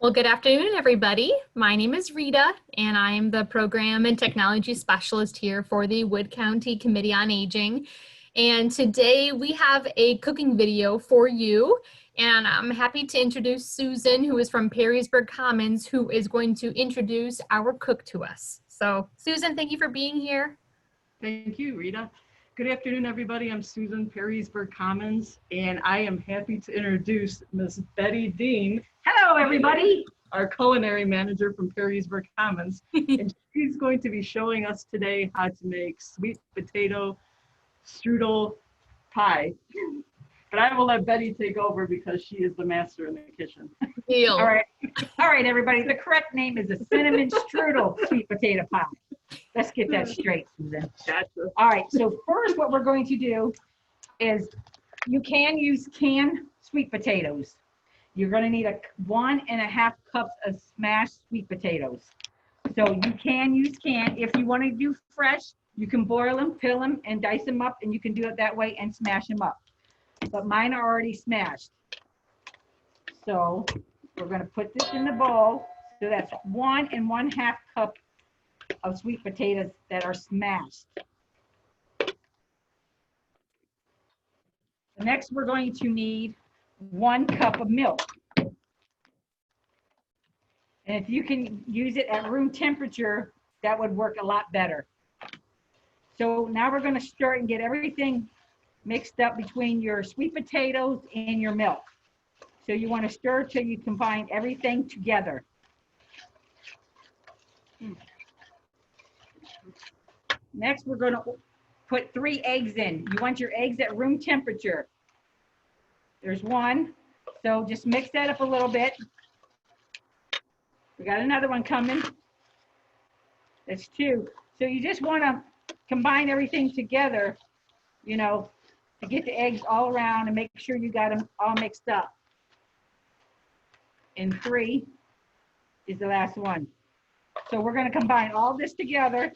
Well, good afternoon, everybody. My name is Rita, and I am the Program and Technology Specialist here for the Wood County Committee on Aging. And today we have a cooking video for you. And I'm happy to introduce Susan, who is from Perrysburg Commons, who is going to introduce our cook to us. So, Susan, thank you for being here. Thank you, Rita. Good afternoon, everybody. I'm Susan, Perrysburg Commons, and I am happy to introduce Miss Betty Dean. Hello, everybody. Our culinary manager from Perrysburg Commons. And she's going to be showing us today how to make sweet potato strudel pie. But I will let Betty take over because she is the master in the kitchen. Deal. All right, everybody. The correct name is a cinnamon strudel sweet potato pie. Let's get that straight, Susan. Gotcha. All right, so first what we're going to do is you can use canned sweet potatoes. You're going to need 1.5 cups of smashed sweet potatoes. So you can use canned. If you want to do fresh, you can boil them, peel them, and dice them up, and you can do it that way and smash them up. But mine are already smashed. So we're going to put this in the bowl. So that's 1.5 cup of sweet potatoes that are smashed. Next, we're going to need 1 cup of milk. And if you can use it at room temperature, that would work a lot better. So now we're going to start and get everything mixed up between your sweet potatoes and your milk. So you want to stir till you combine everything together. Next, we're going to put 3 eggs in. You want your eggs at room temperature. There's 1. So just mix that up a little bit. We got another one coming. That's 2. So you just want to combine everything together, you know, to get the eggs all around and make sure you got them all mixed up. And 3 is the last one. So we're going to combine all this together.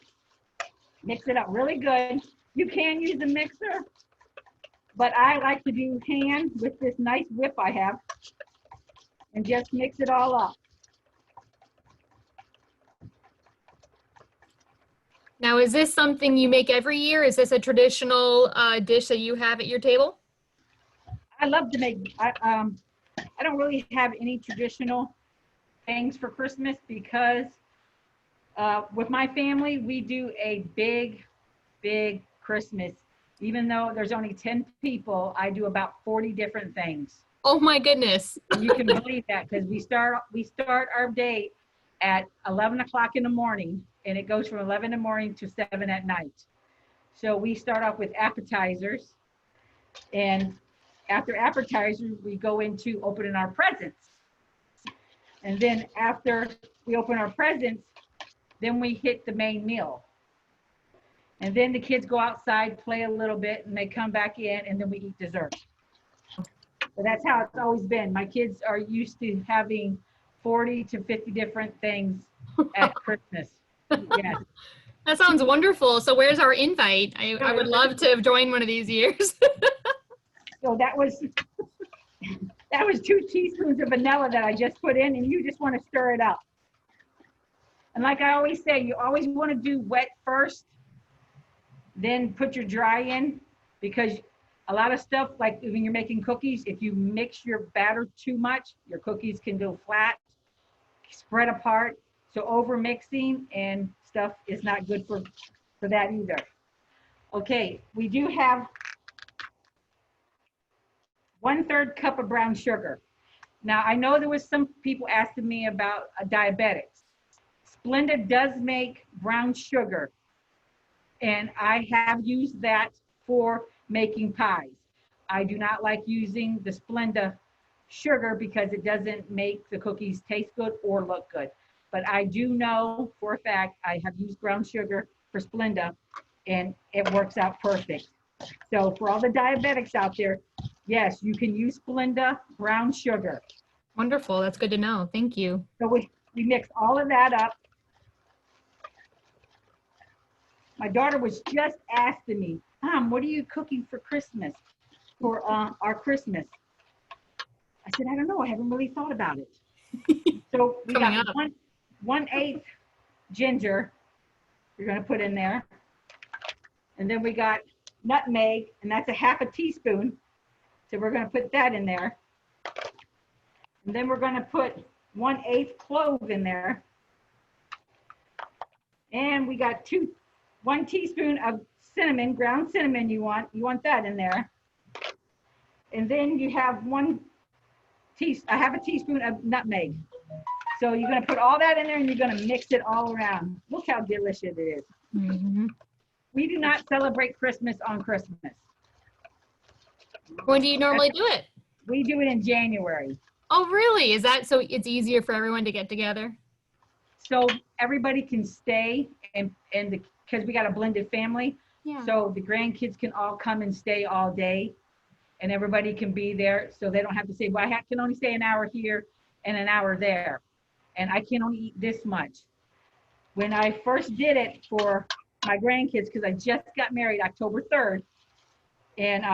Mix it up really good. You can use a mixer, but I like to do hand with this nice whip I have and just mix it all up. Now, is this something you make every year? Is this a traditional dish that you have at your table? I love to make, I don't really have any traditional things for Christmas because with my family, we do a big Christmas. Even though there's only 10 people, I do about 40 different things. Oh my goodness. And you can believe that because we start our day at 11 o'clock in the morning and it goes from 11 in the morning to 7 at night. So we start off with appetizers, and after appetizers, we go into opening our presents. And then after we open our presents, then we hit the main meal. And then the kids go outside, play a little bit, and they come back in, and then we eat dessert. So that's how it's always been. My kids are used to having 40 to 50 different things at Christmas. Yes. That sounds wonderful. So where's our invite? I would love to join one of these years. So that was 2 teaspoons of vanilla that I just put in, and you just want to stir it up. And like I always say, you always want to do wet first, then put your dry in, because a lot of stuff, like when you're making cookies, if you mix your batter too much, your cookies can go flat, spread apart. So over mixing and stuff is not good for that either. Okay, we do have 1/3 cup of brown sugar. Now I know there was some people asking me about diabetics. Splenda does make brown sugar, and I have used that for making pies. I do not like using the Splenda sugar because it doesn't make the cookies taste good or look good. But I do know for a fact I have used brown sugar for Splenda, and it works out perfect. So for all the diabetics out there, yes, you can use Splenda brown sugar. Wonderful. That's good to know. Thank you. So we mix all of that up. My daughter was just asking me, Mom, what are you cooking for Christmas, for our Christmas? I said, I don't know. I haven't really thought about it. So we Coming got up. 1/8 ginger you're gonna put in there. And then we got nutmeg, and that's 1/2 teaspoon. So we're gonna put that in there. And then we're gonna put 1/8 clove in there. And we got 1 teaspoon of cinnamon, ground cinnamon you want that in there. And then you have 1/2 teaspoon of nutmeg. So you're gonna put all that in there and you're gonna mix it all around. Look how delicious it is. Mm-hmm. We do not celebrate Christmas on Christmas. When do you normally do it? We do it in January. Oh, really? Is that so it's easier for everyone to get together? So everybody can stay because we got a blended family. Yeah. So the grandkids can all come and stay all day and everybody can be there. So they don't have to say, well, I can only stay an hour here and an hour there. And I can only eat this much. When I first did it for my grandkids, because I just got married October 3rd, and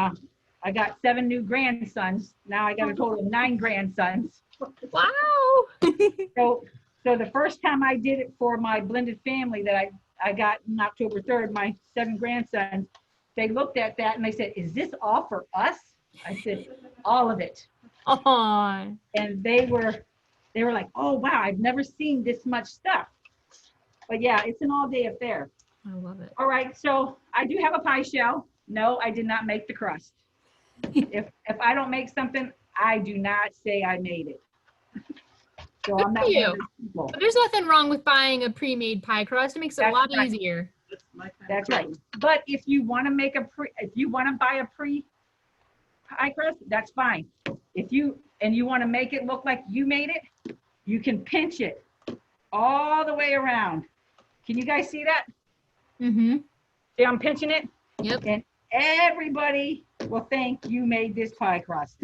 I got 7 new grandsons. Now I got a total of 9 grandsons. Wow. So the first time I did it for my blended family that I got on October 3rd, my 7 grandsons, they looked at that and they said, is this all for us? I said, all of it. Oh. And they were like, oh, wow, I've never seen this much stuff. But yeah, it's an all-day affair. I love it. All right, so I do have a pie shell. No, I did not make the crust. If I don't make something, I do not say I made it. So Good I'm not for you. one of those people. But there's nothing wrong with buying a pre-made pie crust. It makes it a That's lot right. easier. That's right. But if you want to buy a pie crust, that's fine. If you want to make it look like you made it, you can pinch it all the way around. Can you guys see that? Mm-hmm. See, I'm pinching it. Yep. And everybody will think you made this pie crust.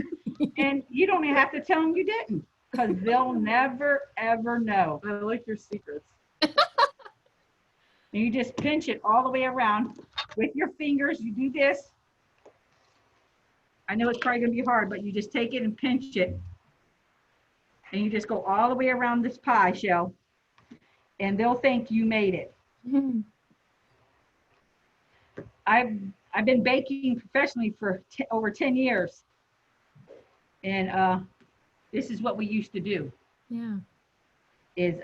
And you don't even have to tell them you didn't, because they'll never, ever know. I like your secrets. And you just pinch it all the way around with your fingers. You do this. I know it's probably gonna be hard, but you just take it and pinch it. And you just go all the way around this pie shell. And they'll think you made it. Mm-hmm. I've been baking professionally for over 10 years. And this is what we used to do. Yeah. Is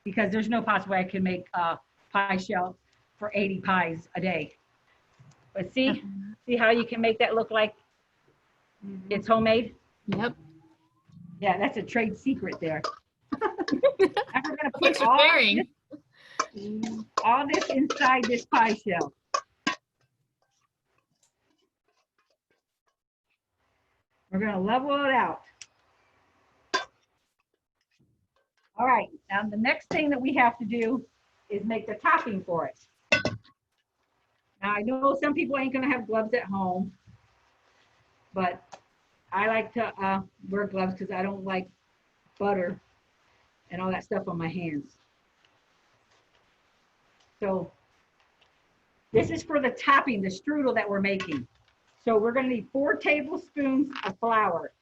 because there's no possible way I can make a pie shell for 80 pies a day. But see how you can make that look like it's homemade? Yep. Yeah, that's a trade secret there. And we're gonna Thanks put for sharing. all this inside this pie shell. We're gonna level it out. All right, now the next thing that we have to do is make the topping for it. Now I know some people ain't gonna have gloves at home, but I like to wear gloves because I don't like butter and all that stuff on my hands. So this is for the topping, the strudel that we're making. So we're gonna need 4 tablespoons of flour.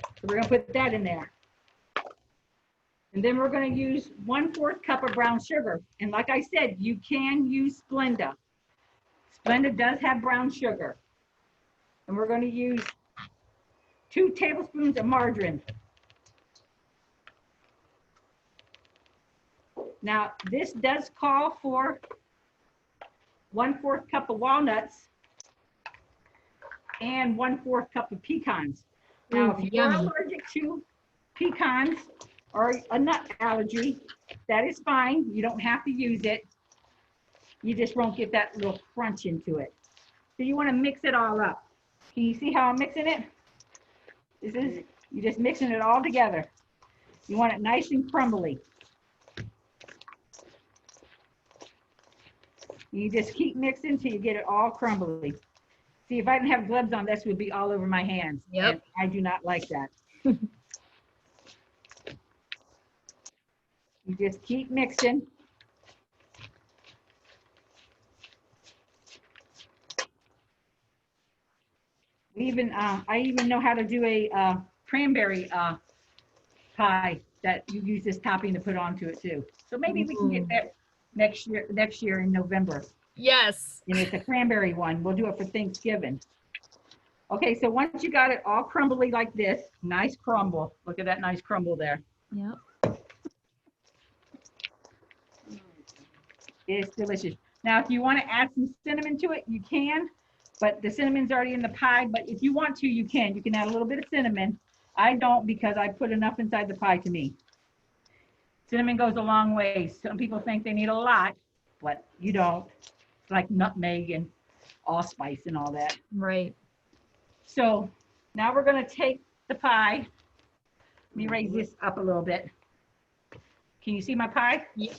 So we're gonna put that in there. And then we're gonna use 1/4 cup of brown sugar. And like I said, you can use Splenda. Splenda does have brown sugar. And we're gonna use 2 tablespoons of margarine. Now, this does call for 1/4 cup of walnuts and 1/4 cup of pecans. Now, if you're allergic to pecans or a nut allergy, that is fine. You don't have to use it. You just won't get that little crunch into it. So you want to mix it all up. Can you see how I'm mixing it? You're just mixing it all together. You want it nice and crumbly. You just keep mixing until you get it all crumbly. See, if I didn't have gloves on, this would be all over my hands. Yep. And I do not like that. You just keep mixing. I even know how to do a cranberry pie that you use this topping to put onto it too. So maybe we can get that next year in November. Yes. And it's a cranberry one. We'll do it for Thanksgiving. Okay, so once you got it all crumbly like this, nice crumble. Look at that nice crumble there. Yep. It's delicious. Now, if you want to add some cinnamon to it, you can, but the cinnamon's already in the pie. But if you want to, you can. You can add a little bit of cinnamon. I don't because I put enough inside the pie to me. Cinnamon goes a long way. Some people think they need a lot, but you don't. It's like nutmeg and allspice and all that. Right. So now we're going to take the pie. Let me raise this up a little bit. Can you see my pie? Yeah.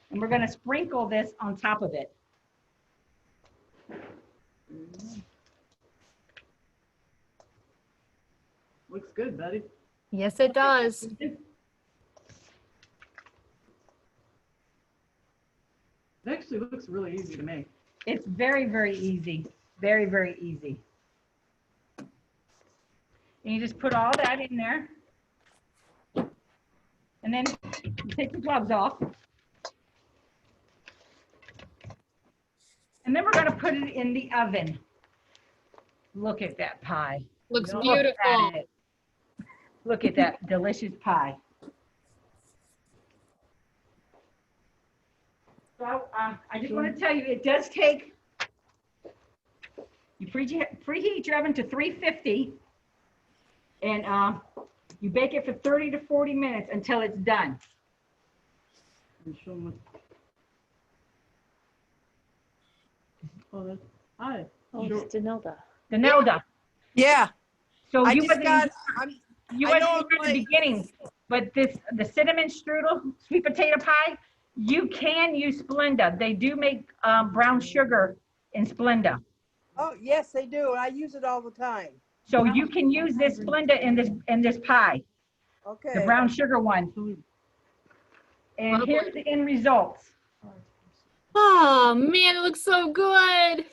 And we're going to sprinkle this on top of it. Looks good, Betty. Yes, it does. It actually looks really easy to make. It's very, very easy. Very, very easy. And you just put all that in there. And then you take the gloves off. And then we're going to put it in the oven. Look at that pie. Looks Look beautiful. at it. Look at that delicious pie. So I just want to tell you, it does take, you preheat your oven to 350 and you bake it for 30 to 40 minutes until it's done. And show them oh, that's hi. Oh, it's Danilda. Danilda. Yeah, So I you just wasn't, got, you I wasn't know here I'm at the late. beginning, but the cinnamon strudel, sweet potato pie, you can use Splenda. They do make brown sugar in Splenda. oh, yes, they do, and I use it all the time. So you can use this Splenda in this pie, the Okay, brown sugar one. And here's the end results. Oh man, it looks so good.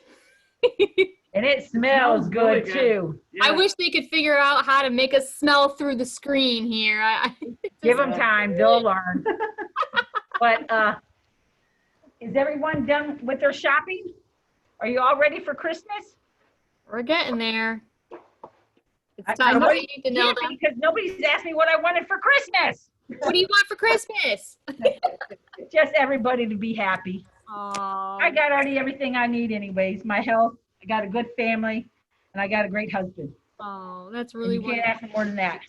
And it smells Smells really good good. too. I Yeah. wish they could figure out how to make us smell through the screen here. Give them time, they'll learn. But is everyone done with their shopping? Are you all ready for Christmas? We're getting there. It's I time know for you you, can't Danilda. because nobody's asked me what I wanted for Christmas. What do you want for Christmas? Just everybody to be happy. Oh, I got already everything I need anyways. My health, I got a good family, and I got a great husband. oh, that's And really you can't wonderful. ask for more than that.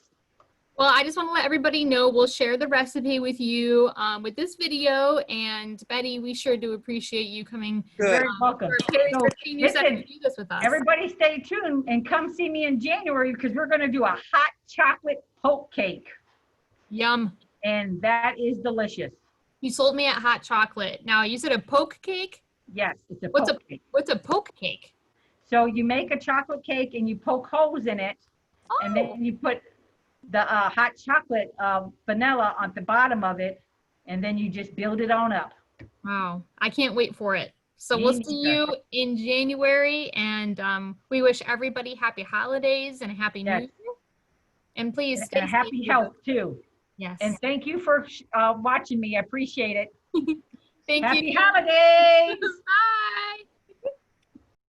Well, I just want to let everybody know we'll share the recipe with you with this video. And Betty, we sure do appreciate you coming You're good. very welcome. for Perrysburg Senior Center listen, to do this with us. Everybody stay tuned and come see me in January because we're going to do a hot chocolate poke cake. Yum. And that is delicious. You sold me at hot chocolate. Now, you said a poke cake? Yes, it's a What's poke cake. What's a poke cake? So you make a chocolate cake and you poke holes in it. Oh, And then you put the hot chocolate vanilla on the bottom of it. And then you just build it on up. wow. I can't wait for it. So Me we'll see neither. you in January. And we wish everybody happy holidays and a happy Yes. New Year. And please stay And a happy safe. health too. Yes. And thank you for watching me. I appreciate it. Thank Happy you. holidays. Bye.